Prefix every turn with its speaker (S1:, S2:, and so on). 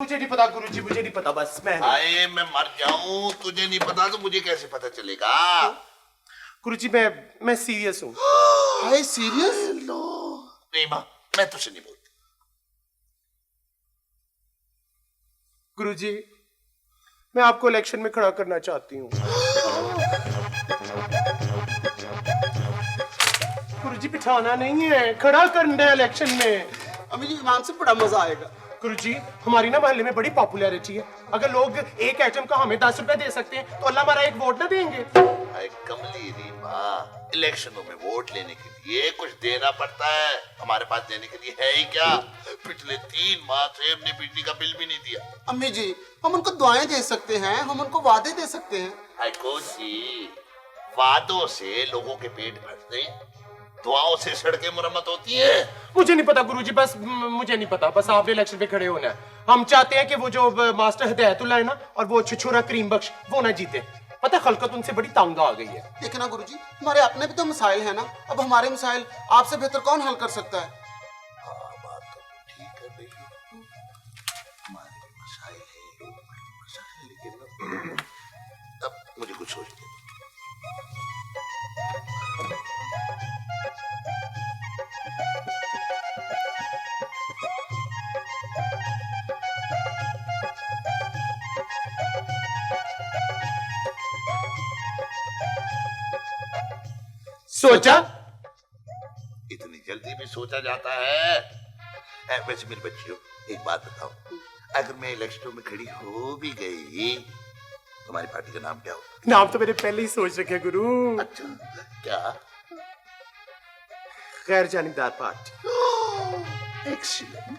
S1: मुझे नहीं पता गुरुजी, मुझे नहीं पता, बस
S2: मैं मर जाऊं, तुझे नहीं पता तो मुझे कैसे पता चलेगा?
S1: गुरुजी मैं सीरियस हूँ।
S3: हाय सीरियस?
S2: नहीं माँ, मैं तुझसे नहीं बोलती।
S1: गुरुजी मैं आपको इलेक्शन में खड़ा करना चाहती हूँ। गुरुजी बिठाना नहीं है, खड़ा करना है इलेक्शन में।
S3: अम्मी जी इमाम से बड़ा मजा आएगा।
S1: गुरुजी हमारी ना मोहल्ले में बड़ी पॉपुलैरिटी है, अगर लोग एक आइटम का हमें 10 रुपए दे सकते हैं तो अल्लाह हमारा एक वोट ना देंगे।
S2: अरे कमली रीमा, इलेक्शनों में वोट लेने के लिए कुछ देना पड़ता है, हमारे पास देने के लिए है ही क्या? पिछले 3 माह से हमने बिजली का बिल भी नहीं दिया।
S3: अम्मी जी हम उनको दुआएं दे सकते हैं, हम उनको वादे दे सकते हैं।
S2: हाइको जी, वादों से लोगों के पेट भरते हैं, दुआओं से सड़कें मरम्मत होती है।
S1: मुझे नहीं पता गुरुजी, बस मुझे नहीं पता, बस आपने इलेक्शन पे खड़े होना है। हम चाहते हैं कि वो जो मास्टर हिदायतुल्लाह है ना, और वो छिछोरा करीम बख्श, वो ना जीते। पता है खलकत उनसे बड़ी तंग आ गई है।
S3: देखना गुरुजी हमारे अपने भी तो मसाइल है ना, अब हमारे मसाइल आपसे बेहतर कौन हल कर सकता है?
S2: हाँ बात तो ठीक है बेटी, हमारे भी मसाइल है, लेकिन अब मुझे कुछ सोचने दो।
S1: सोचा
S2: इतनी जल्दी भी सोचा जाता है? वैसे मेरे बच्चियों एक बात बताओ, अगर मैं इलेक्शन में खड़ी हो भी गई, तुम्हारी पार्टी का नाम क्या होगा?
S1: नाम तो मैंने पहले ही सोच रखे गुरु।
S2: अच्छा क्या?
S1: गैर जानिबदार पार्टी।
S2: एक्सीलेंट।